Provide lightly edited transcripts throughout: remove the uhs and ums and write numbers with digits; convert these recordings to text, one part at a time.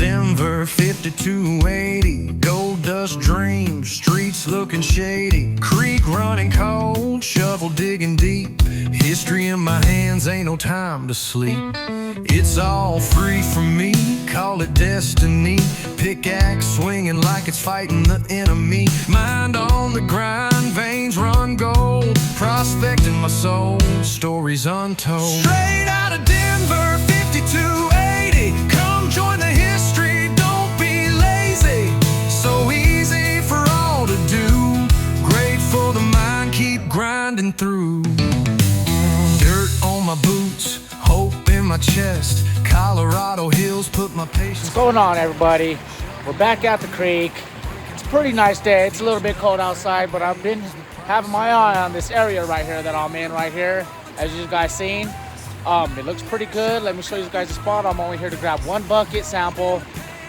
Denver 5280, gold dust dreams, streets looking shady, creek running cold, shovel digging deep, history in my hands, ain't no time to sleep. It's all free for me, call it destiny, pickaxe swinging like it's fighting the enemy, mind on the grind, veins run gold, prospecting my soul, stories untold. Straight out of Denver 5280, come join the history, don't be lazy, so easy for all to do, great for the mind, keep grinding through. Dirt on my boots, hope in my chest, Colorado hills put my patience. What's going on, everybody? We're back at the creek. It's a pretty nice day. It's a little bit cold outside, but I've been having my eye on this area right here that I'm in right here, as you guys seen. It looks pretty good. Let me show you guys the spot. I'm only here to grab one bucket sample.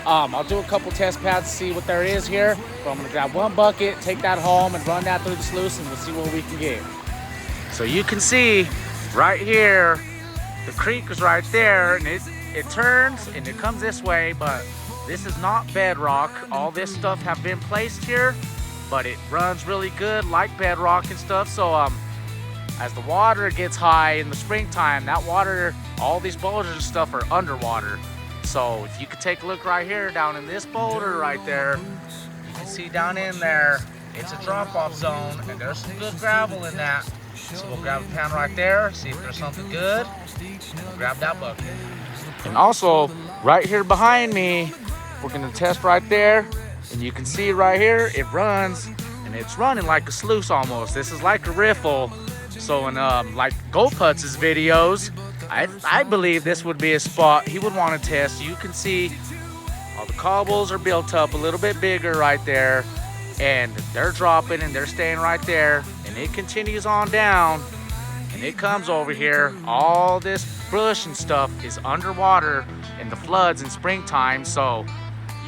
I'll do a couple test pads to see what there is here, but I'm gonna grab one bucket, take that home and run that through the sluice, and we'll see what we can get. So you can see right here, the creek is right there, and it turns and it comes this way, but this is not bedrock. All this stuff have been placed here, but it runs really good like bedrock and stuff. So as the water gets high in the springtime, that water, all these boulders and stuff are underwater. So if you could take a look right here down in this boulder right there, you can see down in there, it's a drop-off zone, and there's some good gravel in that. So we'll grab a pan right there, see if there's something good, and we'll grab that bucket. And also, right here behind me, we're gonna test right there, and you can see right here, it runs, and it's running like a sluice almost. This is like a riffle. So in like GoPutz's videos, I believe this would be a spot he would want to test. You can see all the cobbles are built up a little bit bigger right there, and they're dropping and they're staying right there, and it continues on down, and it comes over here. All this brush and stuff is underwater in the floods in springtime, so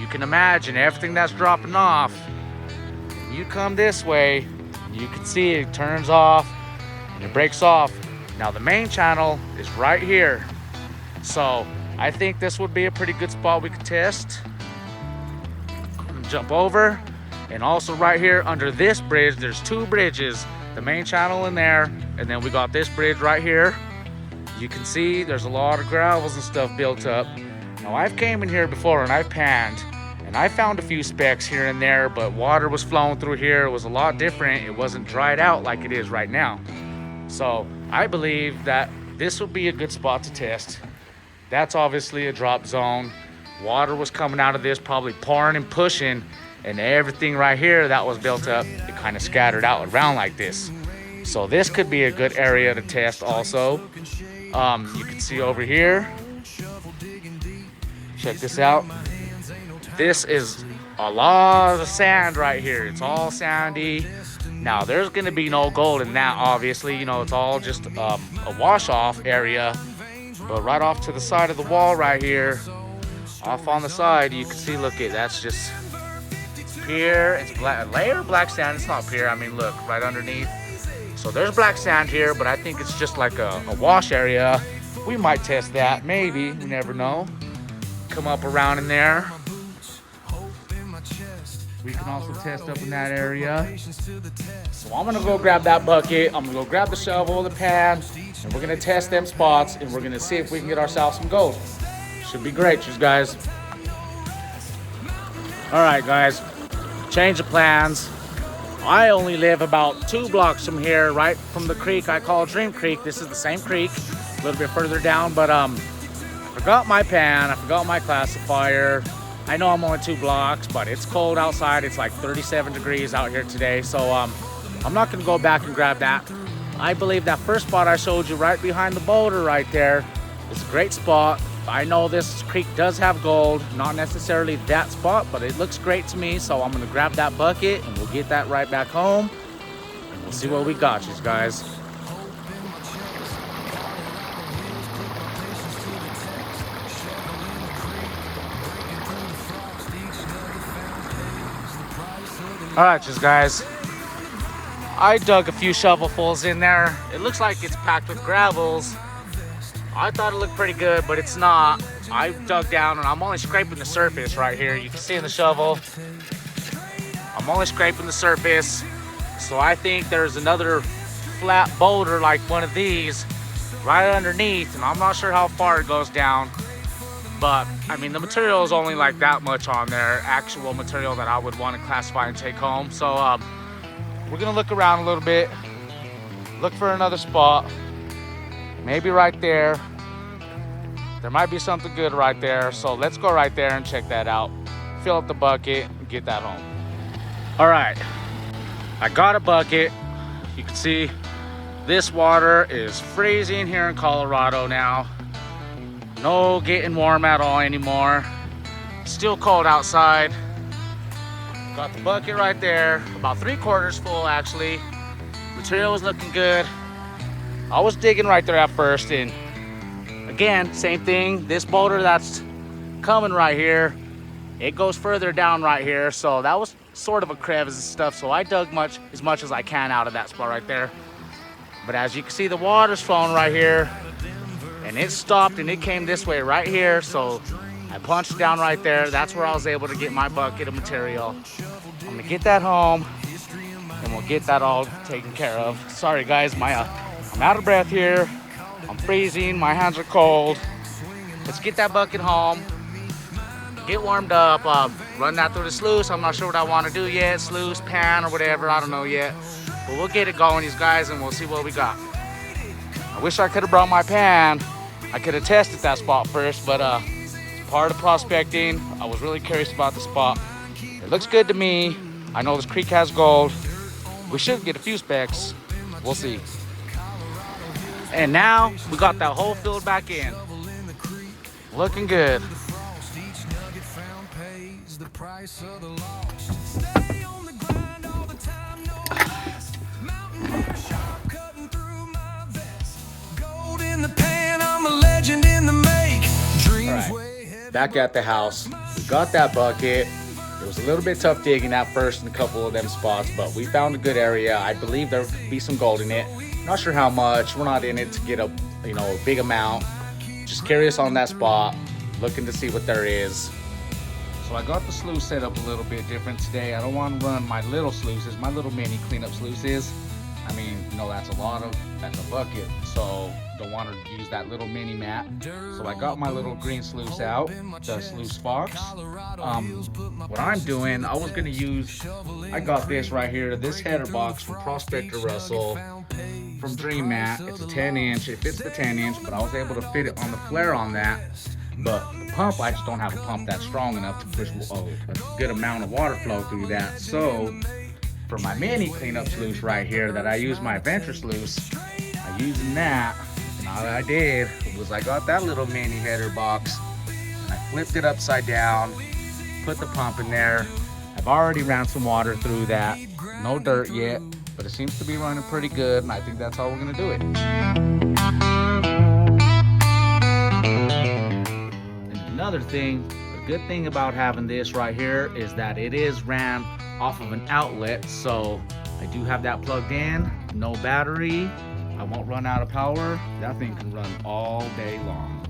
you can imagine everything that's dropping off. You come this way, you can see it turns off and it breaks off. Now the main channel is right here, so I think this would be a pretty good spot we could test. Jump over, and also right here under this bridge, there's two bridges, the main channel in there, and then we got this bridge right here. You can see there's a lot of gravels and stuff built up. Now I've came in here before and I've panned, and I found a few specks here and there, but water was flowing through here. It was a lot different. It wasn't dried out like it is right now. So I believe that this would be a good spot to test. That's obviously a drop zone. Water was coming out of this, probably pouring and pushing, and everything right here that was built up, it kind of scattered out around like this. So this could be a good area to test also. You can see over here, check this out. This is a lot of sand right here. It's all sandy. Now there's gonna be no gold in that, obviously. You know, it's all just a wash off area. But right off to the side of the wall right here, off on the side, you can see, look, that's just pure. It's black, layer of black sand. It's not pure. I mean, look, right underneath. So there's black sand here, but I think it's just like a wash area. We might test that, maybe. You never know. Come up around in there. We can also test up in that area. So I'm gonna go grab that bucket. I'm gonna go grab the shovel, the pan, and we're gonna test them spots, and we're gonna see if we can get ourselves some gold. Should be great, you guys. All right, guys, change of plans. I only live about 2 blocks from here, right from the creek I call Dream Creek. This is the same creek, a little bit further down, but I forgot my pan, I forgot my classifier. I know I'm only 2 blocks, but it's cold outside. It's like 37 degrees out here today, so I'm not gonna go back and grab that. I believe that first spot I showed you right behind the boulder right there is a great spot. I know this creek does have gold, not necessarily that spot, but it looks great to me, so I'm gonna grab that bucket and we'll get that right back home, and we'll see what we got, you guys. All right, just guys, I dug a few shovelfuls in there. It looks like it's packed with gravels. I thought it looked pretty good, but it's not. I dug down and I'm only scraping the surface right here. You can see in the shovel, I'm only scraping the surface. So I think there's another flat boulder like one of these right underneath, and I'm not sure how far it goes down. But I mean, the material is only like that much on there, actual material that I would want to classify and take home. So we're gonna look around a little bit, look for another spot. Maybe right there. There might be something good right there. So let's go right there and check that out. Fill up the bucket and get that home. All right, I got a bucket. You can see this water is freezing here in Colorado now. No getting warm at all anymore. Still cold outside. Got the bucket right there, about 3/4 full actually. Material is looking good. I was digging right there at first, and again, same thing. This boulder that's coming right here, it goes further down right here. So that was sort of a crevice and stuff. So I dug as much as I can out of that spot right there. But as you can see, the water's flowing right here, and it stopped and it came this way right here. So I punched down right there. That's where I was able to get my bucket of material. I'm gonna get that home and we'll get that all taken care of. Sorry guys, I'm out of breath here. I'm freezing, my hands are cold. Let's get that bucket home, get warmed up, run that through the sluice. I'm not sure what I want to do yet, sluice, pan, or whatever, I don't know yet. But we'll get it going, these guys, and we'll see what we got. I wish I could have brought my pan. I could have tested that spot first, but it's part of prospecting. I was really curious about the spot. It looks good to me. I know this creek has gold. We should get a few specks. We'll see. And now we got that hole filled back in. Looking good. Alright, back at the house. We got that bucket. It was a little bit tough digging at first in a couple of them spots, but we found a good area. I believe there could be some gold in it. Not sure how much. We're not in it to get a big amount. Just curious on that spot, looking to see what there is. So I got the sluice set up a little bit different today. I don't want to run my little sluices, my little mini cleanup sluices. I mean, that's a bucket, so don't want to use that little mini mat. So I got my little green sluice out, the sluice fox. What I'm doing, I was gonna use, I got this right here, this header box from Prospector Russell from Dream Mat. It's a 10-inch, it fits the 10-inch, but I was able to fit it on the flare on that. But the pump, I just don't have a pump that's strong enough to push a good amount of water flow through that. So for my mini cleanup sluice right here that I use my Adventure sluice, I'm using that. And all I did was I got that little mini header box and I flipped it upside down, put the pump in there. I've already ran some water through that. No dirt yet, but it seems to be running pretty good, and I think that's how we're gonna do it. And another thing, the good thing about having this right here is that it is ran off of an outlet, so I do have that plugged in, no battery. I won't run out of power. That thing can run all day long.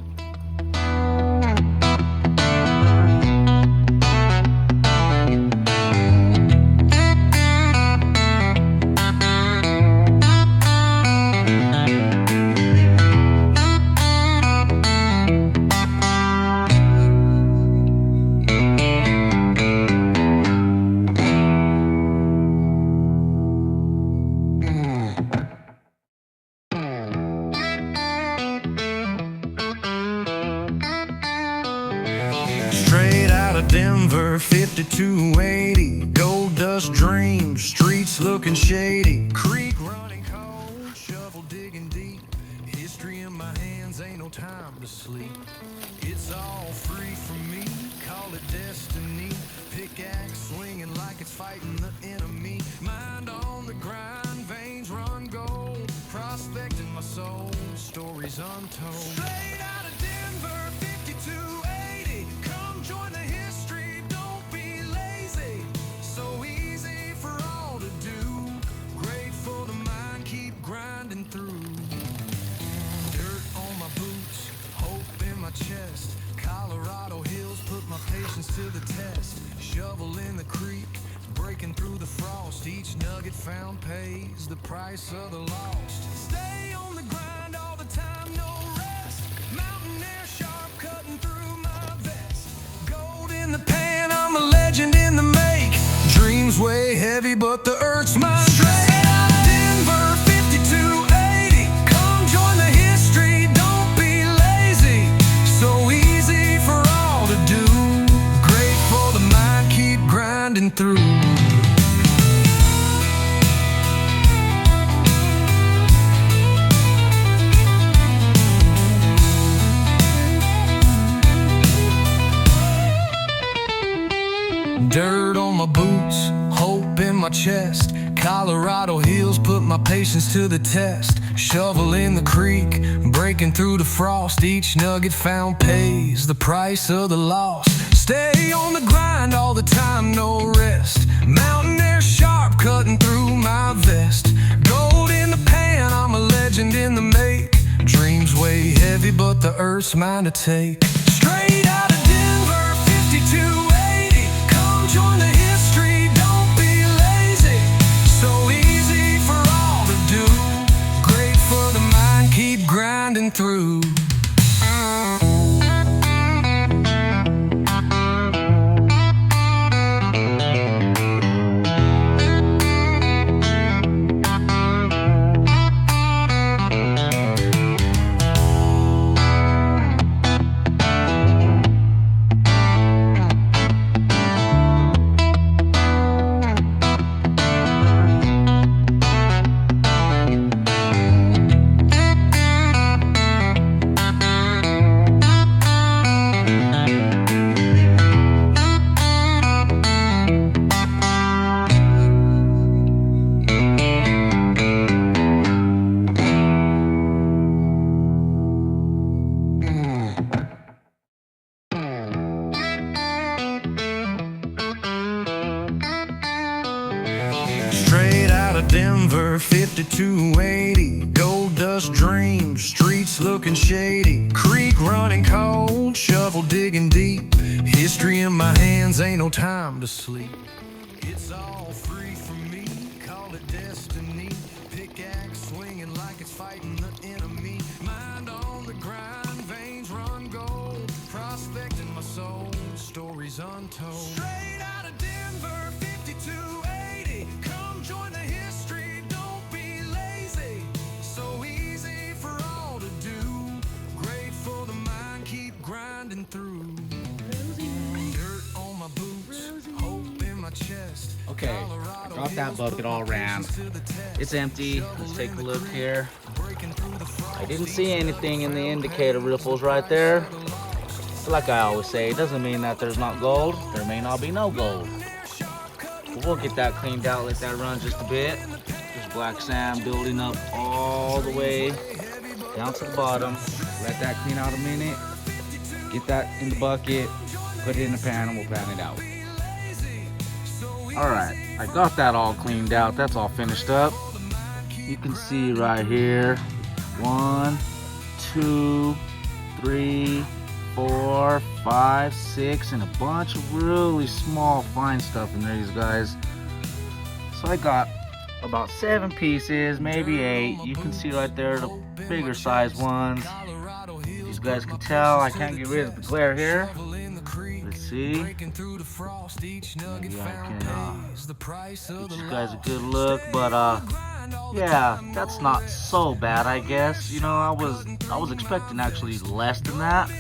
Straight out of Denver, 5280. Gold dust dreams, streets looking shady. Creek running cold, shovel digging deep. History in my hands, ain't no time to sleep. It's all free for me, call it destiny. Pickaxe swinging like it's fighting the enemy. Mind on the grind, veins run gold. Prospecting my soul, stories untold. Straight out of Denver, 5280. Come join the history, don't be lazy. So easy for all to do. Grateful to mind, keep grinding through. Dirt on my boots, my chest. Colorado hills put my patience to the test. Shovel in the creek, breaking through the frost. Each nugget found pays the price of the lost. Stay on the grind all the time, no rest. Mountain air sharp, cutting through my vest. Gold in the pan, I'm a legend in the make. Dreams weigh heavy, but the earth's mine. Straight out of Denver, 5280. Come join the history, don't be lazy. So easy for all to do. Great for the mind, keep grinding through. Dirt on my boots, hope in my chest. Colorado hills put my patience to the test. Shovel in the creek, breaking through the frost. Each nugget found pays the price of the lost. Stay on the grind all the time, no rest. Mountain air sharp, cutting through my vest. Gold in the pan, I'm a legend in the make. Dreams weigh heavy, but the earth's mine to take. Straight out of Denver, 5280. Come join the history, don't be lazy. So easy for all to do. Great for the mind, keep grinding through. Straight out of Denver, 5280. Gold dust dreams, streets looking shady. Creek running cold, shovel digging deep. History in my hands, ain't no time to sleep. It's all free for me, call it destiny. Pickaxe swinging like it's fighting the enemy. Mind on the grind, veins run gold. Prospecting my soul, stories untold. Straight out of Denver, 5280. Come join the history, don't be lazy. So easy for all to do. Great for the mind, keep grinding through. Dirt on my boots, hope in my chest. Okay, I got that bucket all ran. It's empty. Let's take a look here. I didn't see anything in the indicator ripples right there. But like I always say, it doesn't mean that there's not gold. There may not be no gold. But we'll get that cleaned out, let that run just a bit. There's black sand building up all the way down to the bottom. Let that clean out a minute. Get that in the bucket, put it in the pan, and we'll pan it out. Alright, I got that all cleaned out. That's all finished up. You can see right here. 1, 2, 3, 4, 5, 6, and a bunch of really small fine stuff in there, these guys. So I got about 7 pieces, maybe 8. You can see right there the bigger size ones. These guys can tell I can't get rid of the glare here. Let's see. Maybe I can get you guys a good look, but yeah, that's not so bad, I guess. You know, I was expecting actually less than that,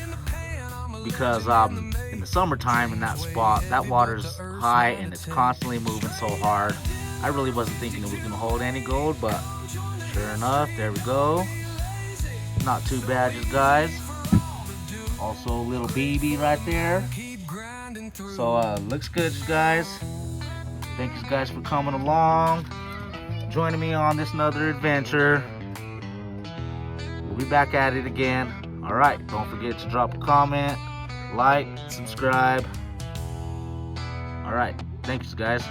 because in the summertime in that spot, that water's high and it's constantly moving so hard. I really wasn't thinking it was gonna hold any gold, but sure enough, there we go. Not too bad, you guys. Also a little BB right there. So looks good, you guys. Thank you guys for coming along, joining me on this another adventure. We'll be back at it again. All right, don't forget to drop a comment, like, subscribe. All right, thanks guys.